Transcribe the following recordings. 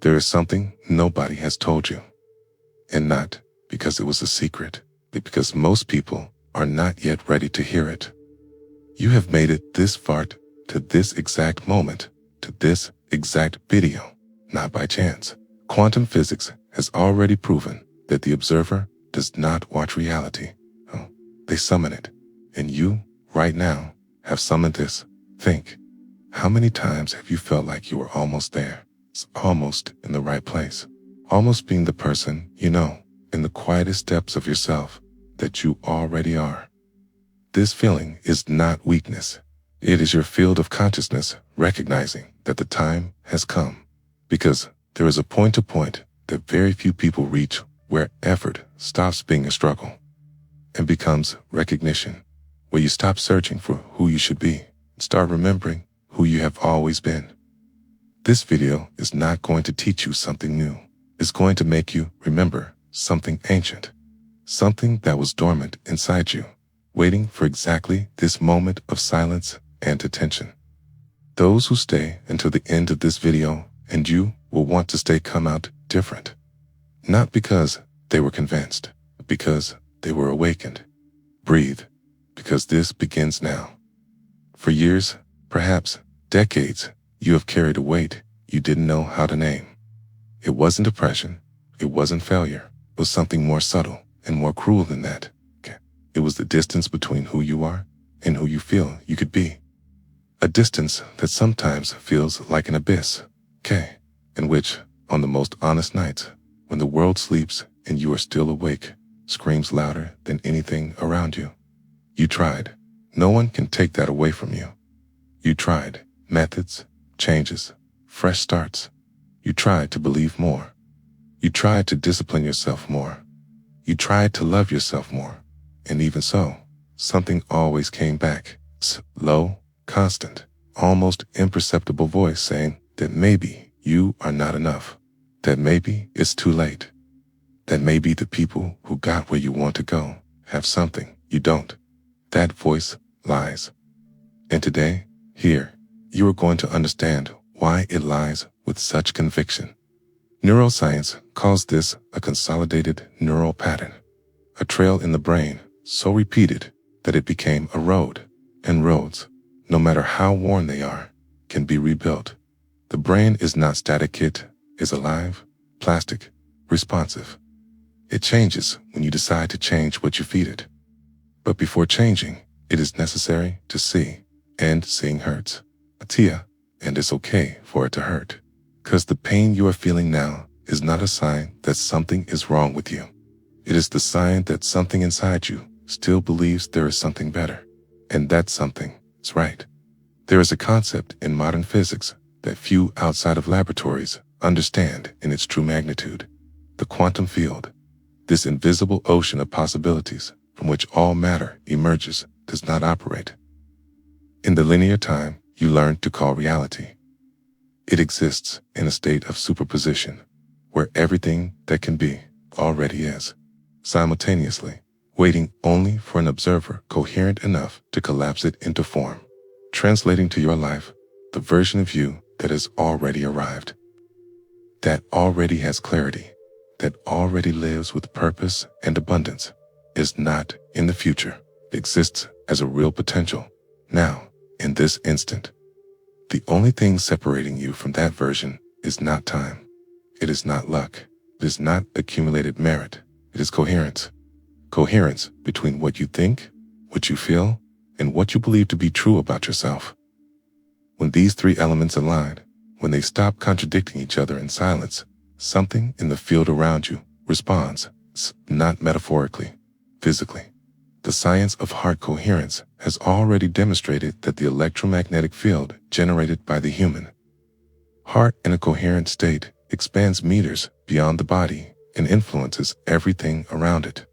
There is something nobody has told you. And not because it was a secret, but because most people are not yet ready to hear it. You have made it this far to this exact moment, to this exact video, not by chance. Quantum physics has already proven that the observer does not watch reality. Oh, they summon it. And you, right now, have summoned this. Think, how many times have you felt like you were almost there? It's almost in the right place. Almost being the person you know, in the quietest depths of yourself, that you already are. This feeling is not weakness. It is your field of consciousness recognizing that the time has come. Because there is a point to point that very few people reach where effort stops being a struggle and becomes recognition, where you stop searching for who you should be and start remembering who you have always been. This video is not going to teach you something new. It's going to make you remember something ancient, something that was dormant inside you, waiting for exactly this moment of silence and attention. Those who stay until the end of this video and you will want to stay come out different. Not because they were convinced, but because they were awakened. Breathe, because this begins now. For years, perhaps decades, you have carried a weight you didn't know how to name. It wasn't depression, it wasn't failure, it was something more subtle and more cruel than that. It was the distance between who you are and who you feel you could be. A distance that sometimes feels like an abyss, in which, on the most honest nights, when the world sleeps and you are still awake, screams louder than anything around you. You tried. No one can take that away from you. You tried methods, changes, fresh starts. You tried to believe more. You tried to discipline yourself more. You tried to love yourself more. And even so, something always came back, low, constant, almost imperceptible voice saying that maybe you are not enough, that maybe it's too late, that maybe the people who got where you want to go have something you don't. That voice lies. And today, here, you are going to understand why it lies with such conviction. Neuroscience calls this a consolidated neural pattern, a trail in the brain so repeated that it became a road, and roads, no matter how worn they are, can be rebuilt. The brain is not static, it is alive, plastic, responsive. It changes when you decide to change what you feed it. But before changing, it is necessary to see, and seeing hurts. Atia, and it's okay for it to hurt. 'Cause the pain you are feeling now is not a sign that something is wrong with you. It is the sign that something inside you still believes there is something better, and that something is right. There is a concept in modern physics that few outside of laboratories understand in its true magnitude: the quantum field. This invisible ocean of possibilities from which all matter emerges does not operate in the linear time you learn to call reality. It exists in a state of superposition, where everything that can be already is, simultaneously, waiting only for an observer coherent enough to collapse it into form, translating to your life the version of you that has already arrived, that already has clarity, that already lives with purpose and abundance, is not in the future, exists as a real potential, now, in this instant. The only thing separating you from that version is not time. It is not luck. It is not accumulated merit. It is coherence. Coherence between what you think, what you feel, and what you believe to be true about yourself. When these three elements align, when they stop contradicting each other in silence, something in the field around you responds, not metaphorically, physically. The science of heart coherence has already demonstrated that the electromagnetic field generated by the human heart in a coherent state expands meters beyond the body and influences everything around it.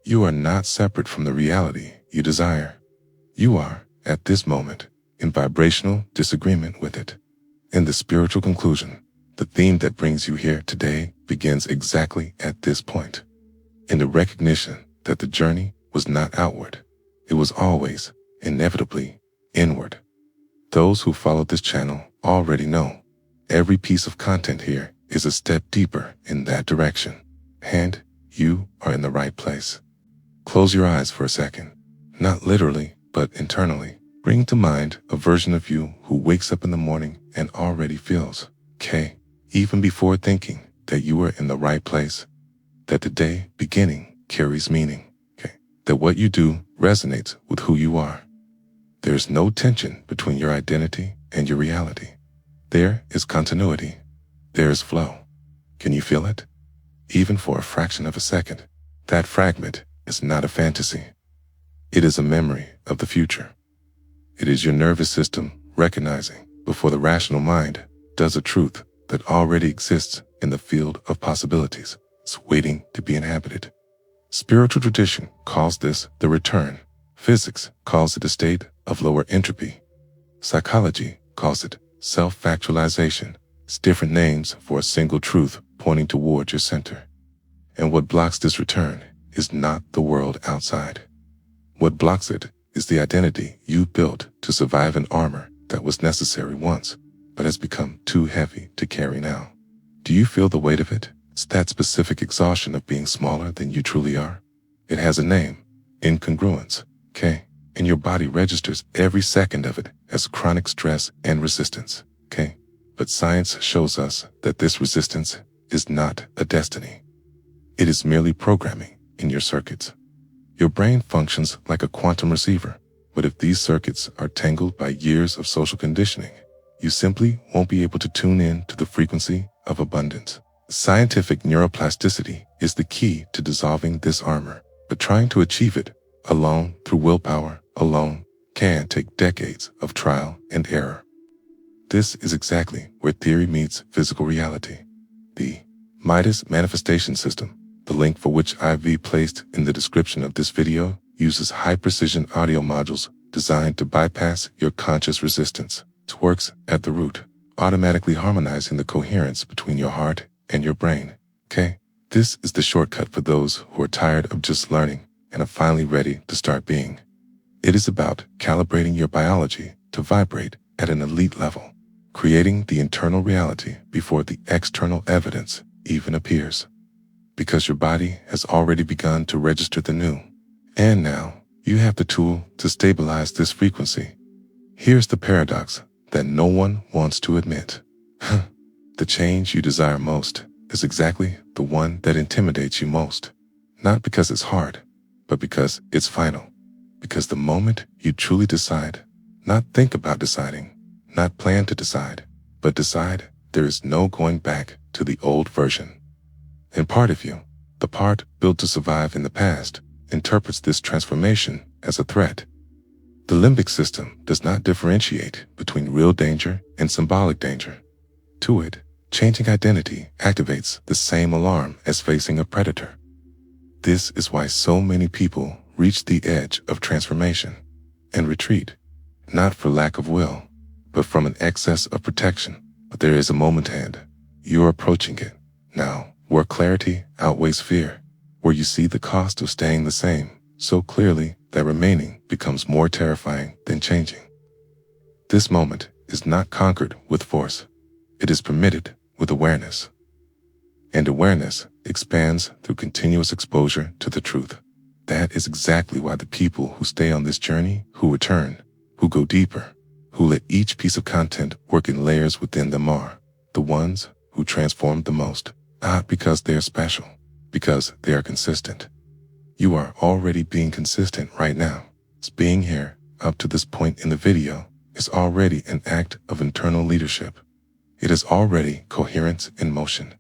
You are not separate from the reality you desire. You are, at this moment, in vibrational disagreement with it. In the spiritual conclusion, the theme that brings you here today begins exactly at this point, in the recognition that the journey was not outward. It was always, inevitably, inward. Those who follow this channel already know every piece of content here is a step deeper in that direction. And you are in the right place. Close your eyes for a second. Not literally, but internally. Bring to mind a version of you who wakes up in the morning and already feels, okay, even before thinking that you are in the right place, that the day beginning carries meaning, okay, that what you do resonates with who you are. There's no tension between your identity and your reality. There is continuity. There is flow. Can you feel it? Even for a fraction of a second. That fragment is not a fantasy. It is a memory of the future. It is your nervous system recognizing before the rational mind does a truth that already exists in the field of possibilities. It's waiting to be inhabited. Spiritual tradition calls this the return. Physics calls it a state of lower entropy. Psychology calls it self-factualization. It's different names for a single truth pointing toward your center. And what blocks this return is not the world outside. What blocks it is the identity you built to survive an armor that was necessary once, but has become too heavy to carry now. Do you feel the weight of it? It's that specific exhaustion of being smaller than you truly are. It has a name, incongruence, okay? And your body registers every second of it as chronic stress and resistance, okay? But science shows us that this resistance is not a destiny. It is merely programming in your circuits. Your brain functions like a quantum receiver, but if these circuits are tangled by years of social conditioning, you simply won't be able to tune in to the frequency of abundance. Scientific neuroplasticity is the key to dissolving this armor, but trying to achieve it alone through willpower alone can take decades of trial and error. This is exactly where theory meets physical reality. The Midas manifestation system, the link for which I've placed in the description of this video, uses high-precision audio modules designed to bypass your conscious resistance. It works at the root, automatically harmonizing the coherence between your heart and your brain. Okay? This is the shortcut for those who are tired of just learning and are finally ready to start being. It is about calibrating your biology to vibrate at an elite level, creating the internal reality before the external evidence even appears. Because your body has already begun to register the new. And now, you have the tool to stabilize this frequency. Here's the paradox that no one wants to admit. The change you desire most is exactly the one that intimidates you most. Not because it's hard, but because it's final. Because the moment you truly decide, not think about deciding, not plan to decide, but decide, there is no going back to the old version. And part of you, the part built to survive in the past, interprets this transformation as a threat. The limbic system does not differentiate between real danger and symbolic danger. To it, changing identity activates the same alarm as facing a predator. This is why so many people reach the edge of transformation and retreat, not for lack of will, but from an excess of protection. But there is a moment and you're approaching it now, where clarity outweighs fear, where you see the cost of staying the same so clearly that remaining becomes more terrifying than changing. This moment is not conquered with force. It is permitted with awareness. And awareness expands through continuous exposure to the truth. That is exactly why the people who stay on this journey, who return, who go deeper, who let each piece of content work in layers within them are the ones who transform the most. Not because they are special, because they are consistent. You are already being consistent right now. It's being here up to this point in the video is already an act of internal leadership. It is already coherence in motion.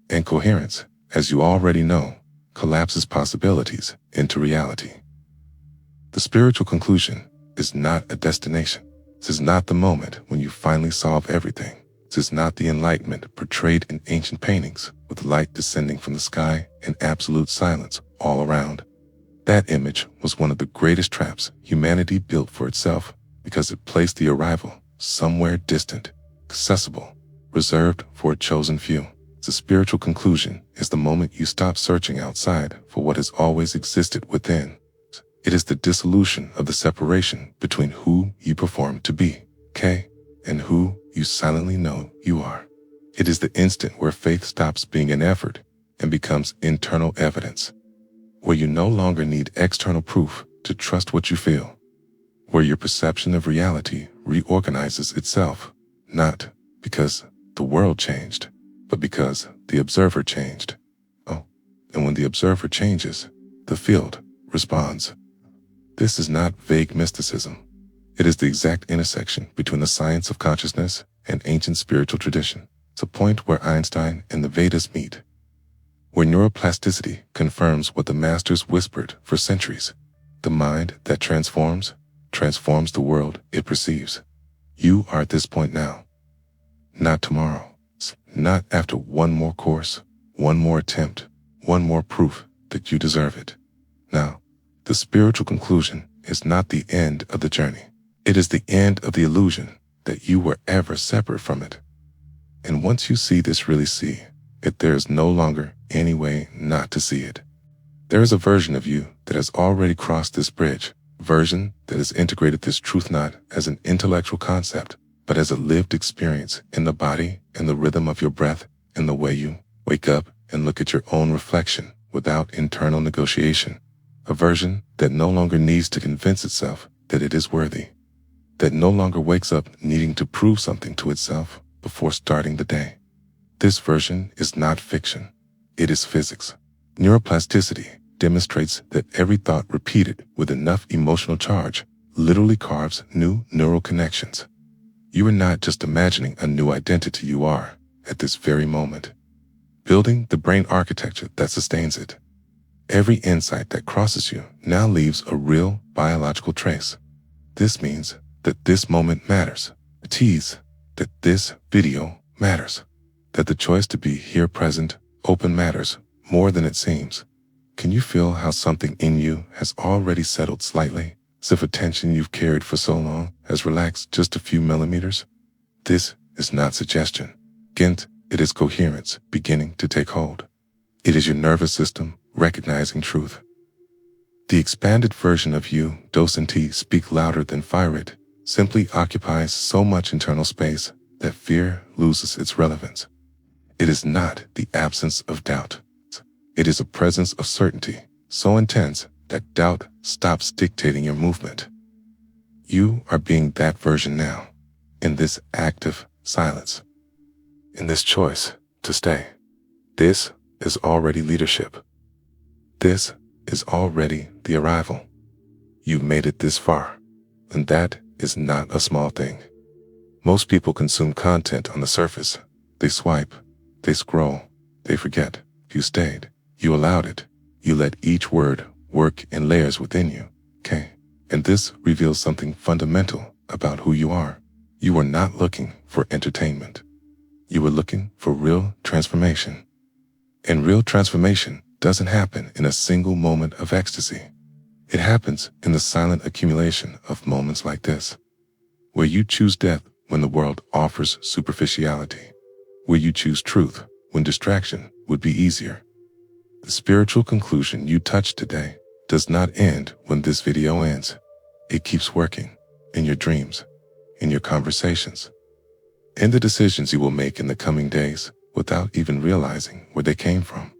And coherence, as you already know, collapses possibilities into reality. The spiritual conclusion is not a destination. This is not the moment when you finally solve everything. This is not the enlightenment portrayed in ancient paintings with light descending from the sky and absolute silence all around. That image was one of the greatest traps humanity built for itself because it placed the arrival somewhere distant, accessible, reserved for a chosen few. The spiritual conclusion is the moment you stop searching outside for what has always existed within. It is the dissolution of the separation between who you perform to be, okay, and who you silently know you are. It is the instant where faith stops being an effort and becomes internal evidence, where you no longer need external proof to trust what you feel, where your perception of reality reorganizes itself, not because the world changed, but because the observer changed. Oh, and when the observer changes, the field responds. This is not vague mysticism. It is the exact intersection between the science of consciousness and ancient spiritual tradition. It's a point where Einstein and the Vedas meet, where neuroplasticity confirms what the masters whispered for centuries. The mind that transforms the world it perceives. You are at this point now, not tomorrow, not after one more course, one more attempt, one more proof that you deserve it. Now, the spiritual conclusion is not the end of the journey. It is the end of the illusion that you were ever separate from it. And once you see this, really see it, there is no longer any way not to see it. There is a version of you that has already crossed this bridge, a version that has integrated this truth not as an intellectual concept, but as a lived experience in the body and the rhythm of your breath and the way you wake up and look at your own reflection without internal negotiation. A version that no longer needs to convince itself that it is worthy, that no longer wakes up needing to prove something to itself before starting the day. This version is not fiction. It is physics. Neuroplasticity demonstrates that every thought repeated with enough emotional charge literally carves new neural connections. You are not just imagining a new identity, you are, at this very moment, building the brain architecture that sustains it. Every insight that crosses you now leaves a real biological trace. This means that this moment matters. A tease that this video matters. That the choice to be here present, open matters more than it seems. Can you feel how something in you has already settled slightly, as if a tension you've carried for so long has relaxed just a few millimeters? This is not suggestion. Again, it is coherence beginning to take hold. It is your nervous system recognizing truth. The expanded version of you, dose and T, speak louder than fire it, simply occupies so much internal space that fear loses its relevance. It is not the absence of doubt. It is a presence of certainty, so intense that doubt stops dictating your movement. You are being that version now, in this active silence, in this choice to stay. This is already leadership. This is already the arrival. You've made it this far, and that is not a small thing. Most people consume content on the surface. They swipe, they scroll, they forget. You stayed, you allowed it, you let each word work in layers within you, okay? And this reveals something fundamental about who you are. You are not looking for entertainment. You were looking for real transformation. And real transformation doesn't happen in a single moment of ecstasy. It happens in the silent accumulation of moments like this, where you choose death when the world offers superficiality, where you choose truth when distraction would be easier. The spiritual conclusion you touched today does not end when this video ends. It keeps working in your dreams, in your conversations, in the decisions you will make in the coming days without even realizing where they came from.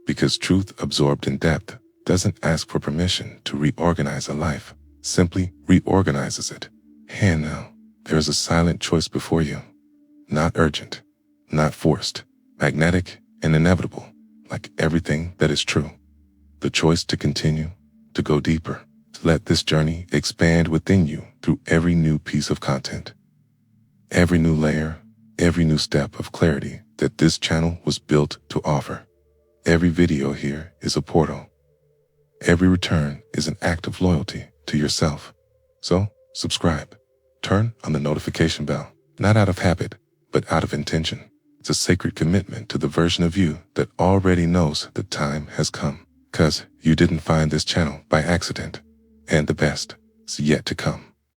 Because truth absorbed in depth doesn't ask for permission to reorganize a life, simply reorganizes it. And now, there is a silent choice before you. Not urgent, not forced, magnetic and inevitable, like everything that is true. The choice to continue, to go deeper, to let this journey expand within you through every new piece of content. Every new layer, every new step of clarity that this channel was built to offer. Every video here is a portal. Every return is an act of loyalty to yourself. So, subscribe. Turn on the notification bell, not out of habit, but out of intention. It's a sacred commitment to the version of you that already knows the time has come. 'Cause you didn't find this channel by accident. And the best is yet to come.